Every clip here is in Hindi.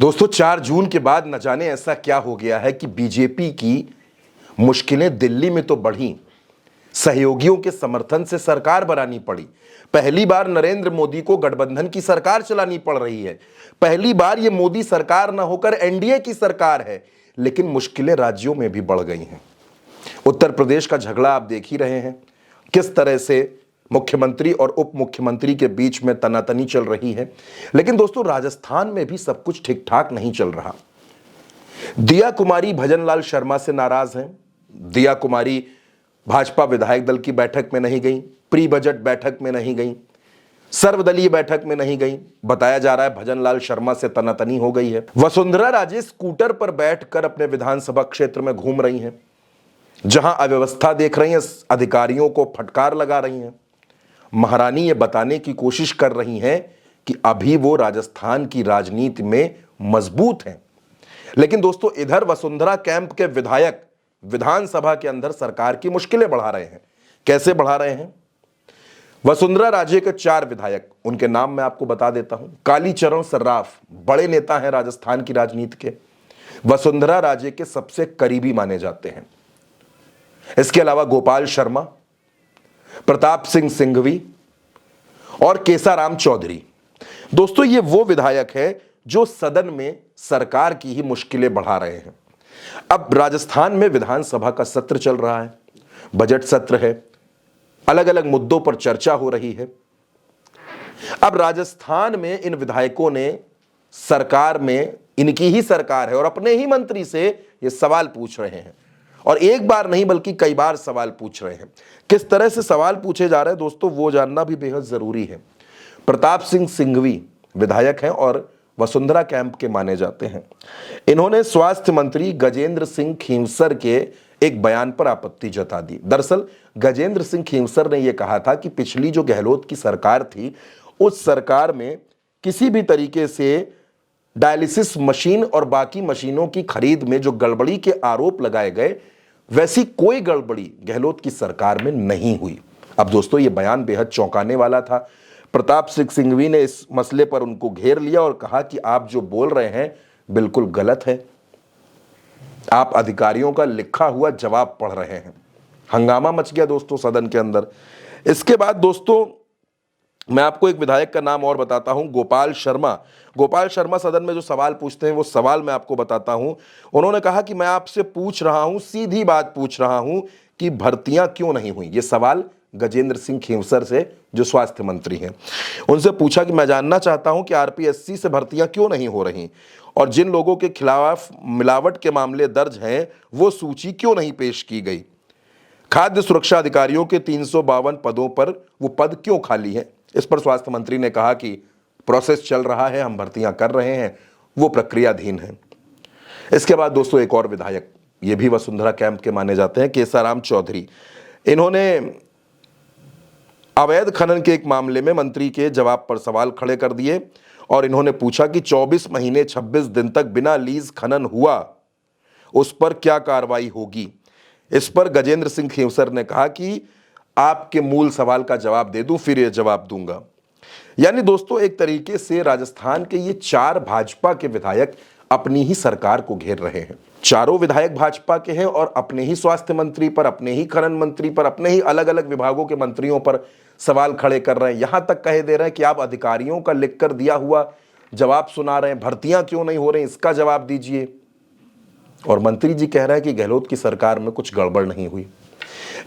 दोस्तों 4 जून के बाद न जाने ऐसा क्या हो गया है कि बीजेपी की मुश्किलें दिल्ली में तो बढ़ी, सहयोगियों के समर्थन से सरकार बनानी पड़ी। पहली बार नरेंद्र मोदी को गठबंधन की सरकार चलानी पड़ रही है। पहली बार यह मोदी सरकार न होकर एनडीए की सरकार है। लेकिन मुश्किलें राज्यों में भी बढ़ गई हैं। उत्तर प्रदेश का झगड़ा आप देख ही रहे हैं, किस तरह से मुख्यमंत्री और उप मुख्यमंत्री के बीच में तनातनी चल रही है। लेकिन दोस्तों राजस्थान में भी सब कुछ ठीक ठाक नहीं चल रहा। दिया कुमारी भजनलाल शर्मा से नाराज हैं। दिया कुमारी भाजपा विधायक दल की बैठक में नहीं गई, प्री बजट बैठक में नहीं गई, सर्वदलीय बैठक में नहीं गई। बताया जा रहा है भजनलाल शर्मा से तनातनी हो गई है। वसुंधरा राजे स्कूटर पर बैठकर अपने विधानसभा क्षेत्र में घूम रही हैं, जहां अव्यवस्था देख रही हैं, अधिकारियों को फटकार लगा रही हैं। महारानी ये बताने की कोशिश कर रही हैं कि अभी वो राजस्थान की राजनीति में मजबूत हैं। लेकिन दोस्तों इधर वसुंधरा कैंप के विधायक विधानसभा के अंदर सरकार की मुश्किलें बढ़ा रहे हैं। कैसे बढ़ा रहे हैं? वसुंधरा राजे के 4 विधायक, उनके नाम मैं आपको बता देता हूं। कालीचरण सर्राफ बड़े नेता हैं राजस्थान की राजनीति के, वसुंधरा राजे के सबसे करीबी माने जाते हैं। इसके अलावा गोपाल शर्मा, प्रताप सिंह सिंघवी और केसाराम चौधरी। दोस्तों ये वो विधायक है जो सदन में सरकार की ही मुश्किलें बढ़ा रहे हैं। अब राजस्थान में विधानसभा का सत्र चल रहा है, बजट सत्र है, अलग अलग मुद्दों पर चर्चा हो रही है। अब राजस्थान में इन विधायकों ने सरकार में, इनकी ही सरकार है और अपने ही मंत्री से ये सवाल पूछ रहे हैं, और एक बार नहीं बल्कि कई बार सवाल पूछ रहे हैं। किस तरह से सवाल पूछे जा रहे हैं दोस्तों वो जानना भी बेहद जरूरी है। प्रताप सिंह सिंघवी विधायक हैं और वसुंधरा कैंप के माने जाते हैं। इन्होंने स्वास्थ्य मंत्री गजेंद्र सिंह खींवसर के एक बयान पर आपत्ति जता दी। दरअसल गजेंद्र सिंह खींवसर ने यह कहा था कि पिछली जो गहलोत की सरकार थी, उस सरकार में किसी भी तरीके से डायलिसिस मशीन और बाकी मशीनों की खरीद में जो गड़बड़ी के आरोप लगाए गए, वैसी कोई गड़बड़ी गहलोत की सरकार में नहीं हुई। अब दोस्तों ये बयान बेहद चौंकाने वाला था। प्रताप सिंह सिंघवी ने इस मसले पर उनको घेर लिया और कहा कि आप जो बोल रहे हैं बिल्कुल गलत है, आप अधिकारियों का लिखा हुआ जवाब पढ़ रहे हैं। हंगामा मच गया दोस्तों सदन के अंदर। इसके बाद दोस्तों मैं आपको एक विधायक का नाम और बताता हूं, गोपाल शर्मा। गोपाल शर्मा सदन में जो सवाल पूछते हैं वो सवाल मैं आपको बताता हूं। उन्होंने कहा कि मैं आपसे पूछ रहा हूं, सीधी बात पूछ रहा हूं कि भर्तियां क्यों नहीं हुई। ये सवाल गजेंद्र सिंह खींवसर से, जो स्वास्थ्य मंत्री हैं, उनसे पूछा कि मैं जानना चाहता हूं कि आरपीएससी से भर्तियां क्यों नहीं हो रही और जिन लोगों के खिलाफ मिलावट के मामले दर्ज हैं वो सूची क्यों नहीं पेश की गई। खाद्य सुरक्षा अधिकारियों के 352 पदों पर वो पद क्यों खाली हैं। इस पर स्वास्थ्य मंत्री ने कहा कि प्रोसेस चल रहा है, हम भर्तियां कर रहे हैं, वो प्रक्रियाधीन है। इसके बाद दोस्तों एक और विधायक, ये भी वसुंधरा कैंप के माने जाते हैं, केसाराम चौधरी। इन्होंने अवैध खनन के एक मामले में मंत्री के जवाब पर सवाल खड़े कर दिए और इन्होंने पूछा कि 24 महीने 26 दिन तक बिना लीज खनन हुआ, उस पर क्या कार्रवाई होगी। इस पर गजेंद्र सिंह खींवसर ने कहा कि आपके मूल सवाल का जवाब दे दूं फिर यह जवाब दूंगा। यानी दोस्तों एक तरीके से राजस्थान के ये 4 भाजपा के विधायक अपनी ही सरकार को घेर रहे हैं। चारों विधायक भाजपा के हैं और अपने ही स्वास्थ्य मंत्री पर, अपने ही खनन मंत्री पर, अपने ही अलग अलग विभागों के मंत्रियों पर सवाल खड़े कर रहे हैं। यहां तक कह दे रहे हैं कि आप अधिकारियों का लिखकर दिया हुआ जवाब सुना रहे हैं, भर्तियां क्यों नहीं हो रही इसका जवाब दीजिए। और मंत्री जी कह रहे हैं कि गहलोत की सरकार में कुछ गड़बड़ नहीं हुई।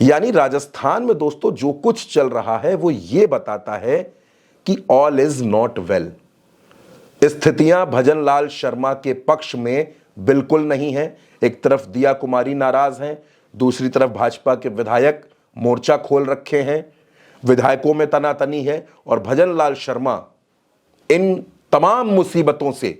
यानी राजस्थान में दोस्तों जो कुछ चल रहा है वो ये बताता है कि ऑल इज नॉट वेल। स्थितियां भजनलाल शर्मा के पक्ष में बिल्कुल नहीं है। एक तरफ दिया कुमारी नाराज हैं, दूसरी तरफ भाजपा के विधायक मोर्चा खोल रखे हैं, विधायकों में तनातनी है और भजनलाल शर्मा इन तमाम मुसीबतों से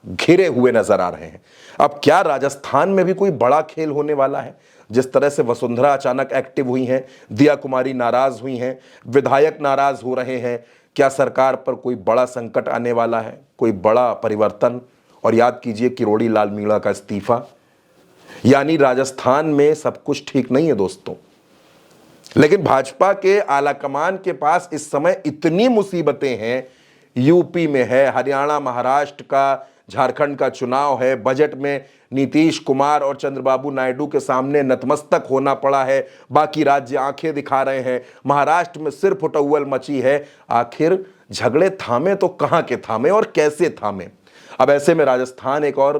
घिरे हुए नजर आ रहे हैं। अब क्या राजस्थान में भी कोई बड़ा खेल होने वाला है? जिस तरह से वसुंधरा अचानक एक्टिव हुई हैं, दिया कुमारी नाराज हुई हैं, विधायक नाराज हो रहे हैं, क्या सरकार पर कोई बड़ा संकट आने वाला है, कोई बड़ा परिवर्तन? और याद कीजिए किरोड़ी लाल मीणा का इस्तीफा। यानी राजस्थान में सब कुछ ठीक नहीं है दोस्तों। लेकिन भाजपा के आलाकमान के पास इस समय इतनी मुसीबतें हैं, यूपी में है, हरियाणा महाराष्ट्र का झारखंड का चुनाव है, बजट में नीतीश कुमार और चंद्रबाबू नायडू के सामने नतमस्तक होना पड़ा है, बाकी राज्य आंखें दिखा रहे हैं, महाराष्ट्र में सिर फुटौल मची है। आखिर झगड़े थामे तो कहां के थामे और कैसे थामे? अब ऐसे में राजस्थान एक और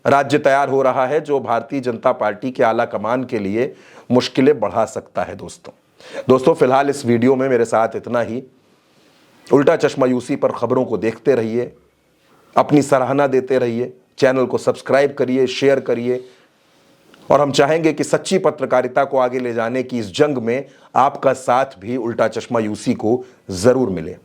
राज्य तैयार हो रहा है जो भारतीय जनता पार्टी के आला कमान के लिए मुश्किलें बढ़ा सकता है। दोस्तों फिलहाल इस वीडियो में मेरे साथ इतना ही। उल्टा चश्मा यूसी पर खबरों को देखते रहिए, अपनी सराहना देते रहिए, चैनल को सब्सक्राइब करिए, शेयर करिए, और हम चाहेंगे कि सच्ची पत्रकारिता को आगे ले जाने की इस जंग में आपका साथ भी उल्टा चश्मा यूसी को जरूर मिले।